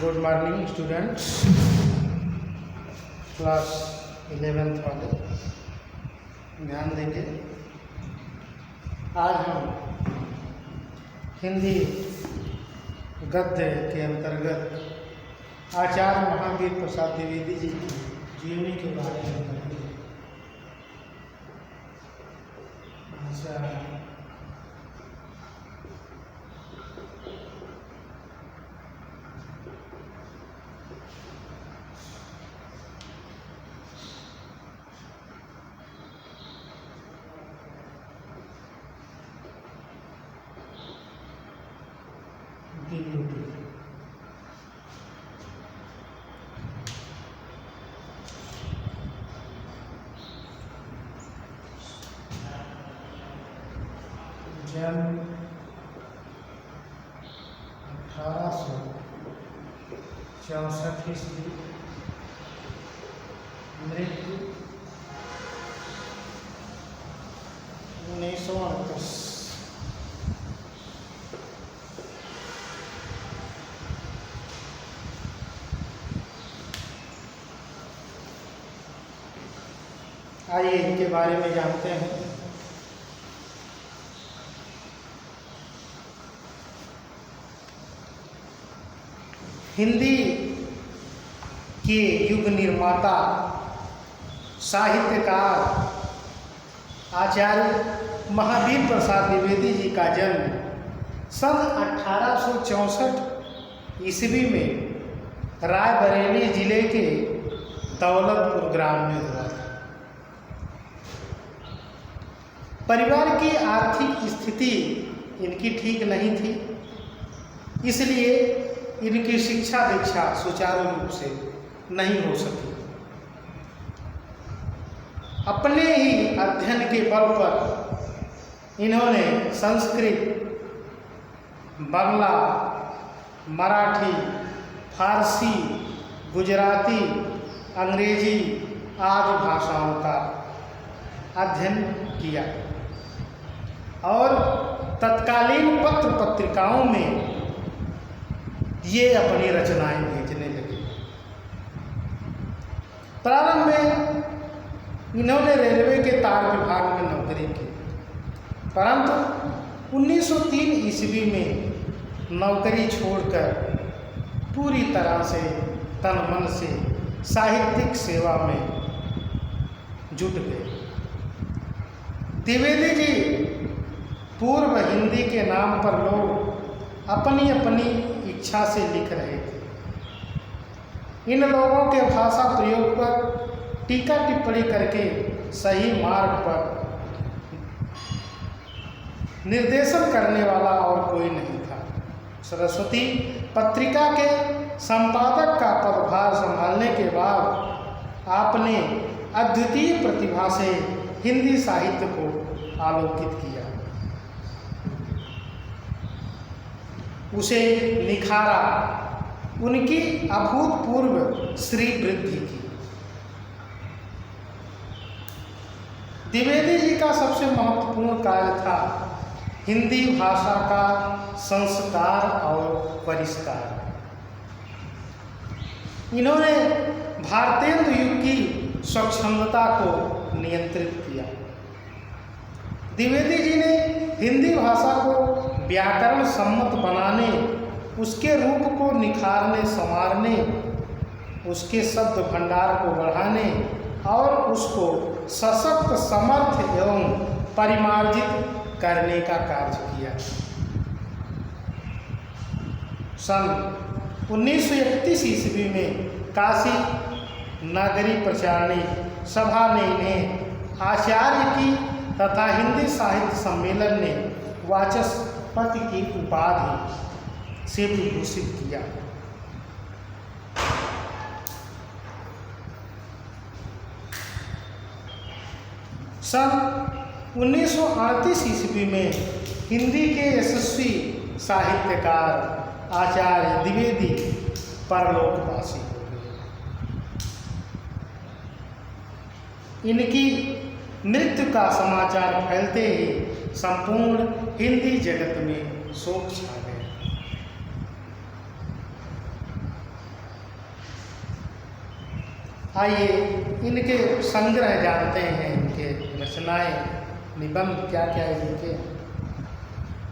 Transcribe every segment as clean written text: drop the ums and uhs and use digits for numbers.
Good morning students, class 11th वाले ध्यान देंगे। आज हम हिंदी गद्य के अंतर्गत आचार्य महावीर प्रसाद द्विवेदी जी की जीवनी के बारे में पढ़ेंगे। जन्म 1864 ईस्वी, मृत्यु 1938। आइए इनके बारे में जानते हैं। हिंदी के युग निर्माता साहित्यकार आचार्य महावीर प्रसाद द्विवेदी जी का जन्म सन 1864 ईस्वी में रायबरेली जिले के दौलतपुर ग्राम में हुआ था। परिवार की आर्थिक स्थिति इनकी ठीक नहीं थी, इसलिए इनकी शिक्षा दीक्षा सुचारू रूप से नहीं हो सकी। अपने ही अध्ययन के बल पर इन्होंने संस्कृत, बांग्ला, मराठी, फारसी, गुजराती, अंग्रेजी आदि भाषाओं का अध्ययन किया और तत्कालीन पत्र पत्रिकाओं में ये अपनी रचनाएं भेजने लगे। प्रारंभ में इन्होंने रेलवे के तार विभाग में नौकरी की, परंतु 1903 ईस्वी में नौकरी छोड़कर पूरी तरह से तन मन से साहित्यिक सेवा में जुट गए। द्विवेदी जी पूर्व हिंदी के नाम पर लोग अपनी अपनी इच्छा से लिख रहे थे। इन लोगों के भाषा प्रयोग पर टीका टिप्पणी करके सही मार्ग पर निर्देशन करने वाला और कोई नहीं था। सरस्वती पत्रिका के संपादक का पदभार संभालने के बाद आपने अद्वितीय प्रतिभा से हिंदी साहित्य को आलोकित किया, उसे निखारा, उनकी अभूतपूर्व श्री वृद्धि की। द्विवेदी जी का सबसे महत्वपूर्ण कार्य था हिंदी भाषा का संस्कार और परिष्कार। इन्होंने भारतेंदु युग की स्वच्छंदता को नियंत्रित किया। द्विवेदी जी ने हिंदी भाषा को व्याकरण सम्मत बनाने, उसके रूप को निखारने संवारने, उसके शब्द भंडार को बढ़ाने और उसको सशक्त, समर्थ एवं परिमार्जित करने का कार्य किया। सन 1931 ईस्वी में काशी नागरी प्रचारणी सभा ने इन्हें आचार्य की तथा हिंदी साहित्य सम्मेलन ने वाचस्पति की उपाधि से विभूषित किया। सन 1938 ईस्वी में हिंदी के यशस्वी साहित्यकार आचार्य द्विवेदी परलोकवासी हो गए। इनकी मृत्यु का समाचार फैलते ही संपूर्ण हिंदी जगत में शोक छा गया। आइए इनके संग्रह जानते हैं, इनके रचनाएं, निबंध क्या क्या है इनके।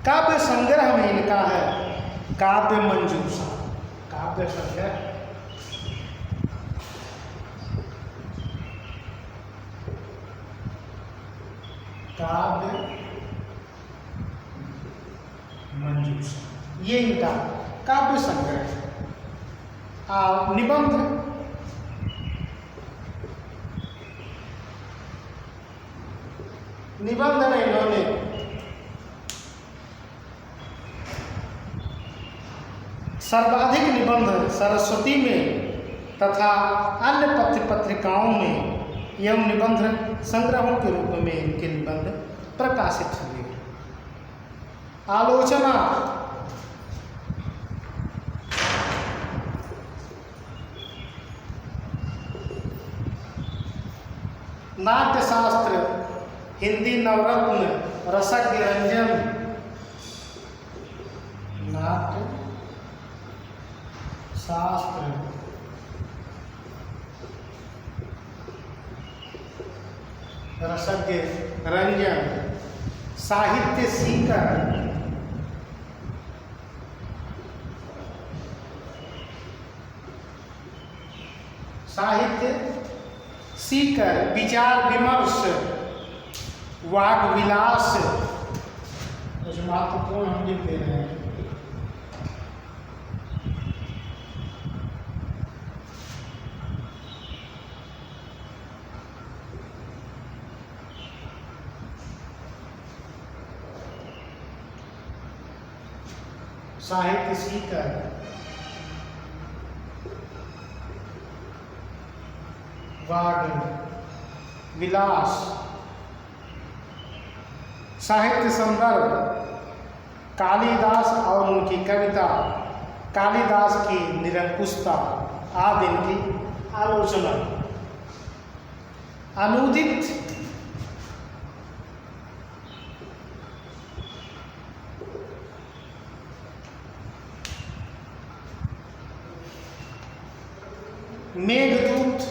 काव्य संग्रह में इनका है काव्य मंजूषा, काव्य संग्रह। काव्य मंजूषा ये इनका काव्य संग्रह है। निबंध निबंध में इन्होंने सर्वाधिक निबंध सरस्वती में तथा अन्य पत्र पत्रिकाओं में एवं निबंध संग्रहों के रूप में इनके निबंध प्रकाशित हुए। आलोचना नाट्यशास्त्र, हिंदी नवरत्न, रसज्ञ रंजन, नाट्य शास्त्र, रसज्ञ रंजन, साहित्य सीकर, साहित्य सीकर, विचार विमर्श, वाग विलास, कुछ महत्वपूर्ण हम लिख दे रहे हैं। साहित्य सीकर, वाग विलास, साहित्य संदर्भ, कालिदास और उनकी कविता, कालिदास की निरंकुशता आदि इनकी आलोचना। अनुदित मेघदूत,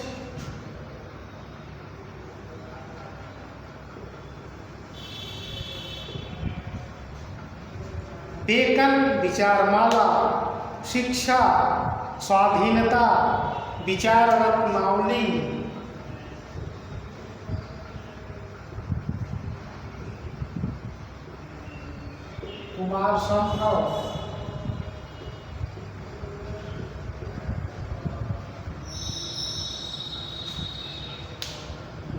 बेकन, विचारमाला, शिक्षा, स्वाधीनता, विचार रत्नावली, कुमार संभव,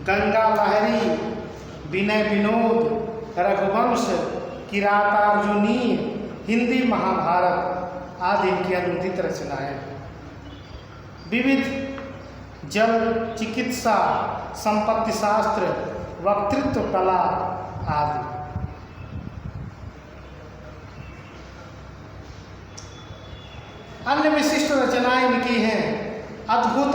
गंगा लहरी, विनय विनोद, रघुवंश, किरातार्जुनी, हिंदी महाभारत आदि इनकी अनुदित रचनाएं। विविध जल चिकित्सा, संपत्ति शास्त्र, वक्तृत्व कला आदि। अन्य विशिष्ट रचनाएं इनकी हैं अद्भुत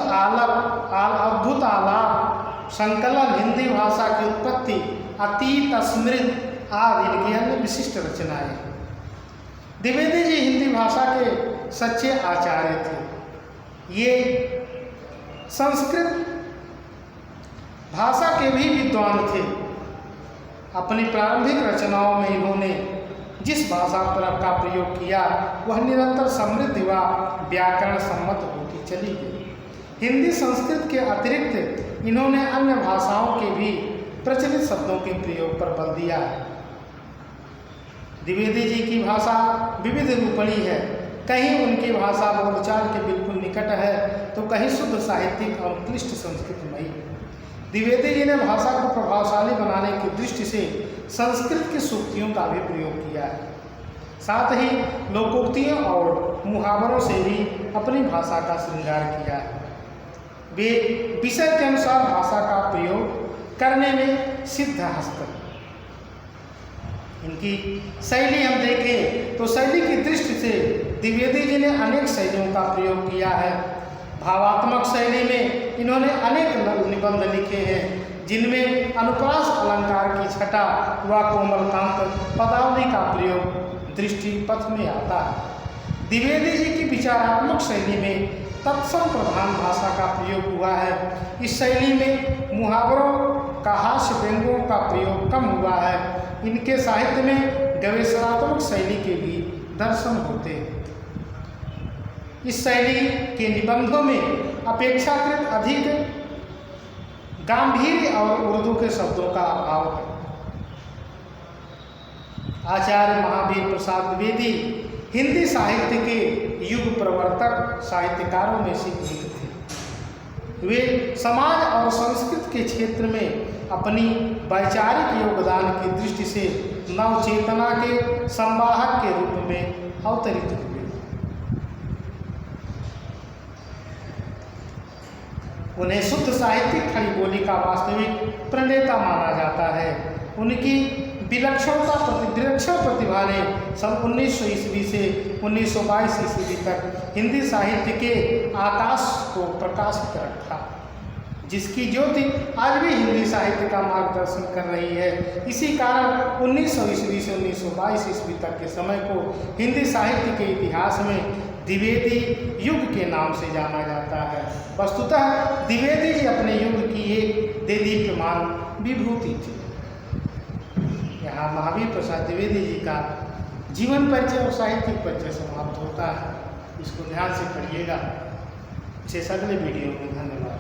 आलाप, संकलन, हिंदी भाषा की उत्पत्ति, अतीत स्मृति आदि इनकी अन्य विशिष्ट रचनाएं। द्विवेदी जी हिंदी भाषा के सच्चे आचार्य थे। ये संस्कृत भाषा के भी विद्वान थे। अपनी प्रारंभिक रचनाओं में इन्होंने जिस भाषा का प्रयोग किया वह निरंतर समृद्ध व व्याकरण सम्मत होती चली गई। हिंदी संस्कृत के अतिरिक्त इन्होंने अन्य भाषाओं के भी प्रचलित शब्दों के प्रयोग पर बल दिया है। द्विवेदी जी की भाषा विविध रूपणी है। कहीं उनकी भाषा बोलचाल के बिल्कुल निकट है तो कहीं शुद्ध साहित्यिक और क्लिष्ट संस्कृतमयी। द्विवेदी जी ने भाषा को प्रभावशाली बनाने की दृष्टि से संस्कृत की सूक्तियों का भी प्रयोग किया है। साथ ही लोकोक्तियों और मुहावरों से भी अपनी भाषा का श्रृंगार किया है। वे विषय के अनुसार भाषा का प्रयोग करने में सिद्धहस्त। इनकी शैली हम देखें तो शैली की दृष्टि से द्विवेदी जी ने अनेक शैलियों का प्रयोग किया है। भावात्मक शैली में इन्होंने अनेक निबंध लिखे हैं जिनमें अनुप्रास अलंकार की छटा व कोमलकांत पदावली का प्रयोग दृष्टि पथ में आता है। द्विवेदी जी की विचारात्मक शैली में तत्सम प्रधान भाषा का प्रयोग हुआ है। इस शैली में मुहावरों का, हास्य व्यंग्यों का प्रयोग कम हुआ है। इनके साहित्य में गवेषणात्मक शैली के भी दर्शन होते हैं। इस शैली के निबंधों में अपेक्षाकृत अधिक गांधीर्य और उर्दू के शब्दों का अभाव है। आचार्य महावीर प्रसाद द्विवेदी हिंदी साहित्य के युग प्रवर्तक साहित्यकारों में से एक थे। वे समाज और संस्कृति के क्षेत्र में अपनी वैचारिक योगदान की दृष्टि से नवचेतना के संवाहक के रूप में अवतरित हुए। उन्हें शुद्ध साहित्यिक खड़ी बोली का वास्तविक प्रणेता माना जाता है। उनकी विलक्षण प्रतिभा ने सन 1900 ईस्वी से 1922 ईस्वी तक हिंदी साहित्य के आकाश को प्रकाशित रखा, जिसकी ज्योति आज भी हिंदी साहित्य का मार्गदर्शन कर रही है। इसी कारण 1900 ईस्वी से 1922 ईस्वी तक के समय को हिंदी साहित्य के इतिहास में द्विवेदी युग के नाम से जाना जाता है। वस्तुतः द्विवेदी जी अपने युग की एक देदीप्यमान विभूति थी। यहाँ महावीर प्रसाद द्विवेदी जी का जीवन परिचय और साहित्यिक परिचय समाप्त होता है। इसको ध्यान से पढ़िएगा। शेष अगले वीडियो में। धन्यवाद।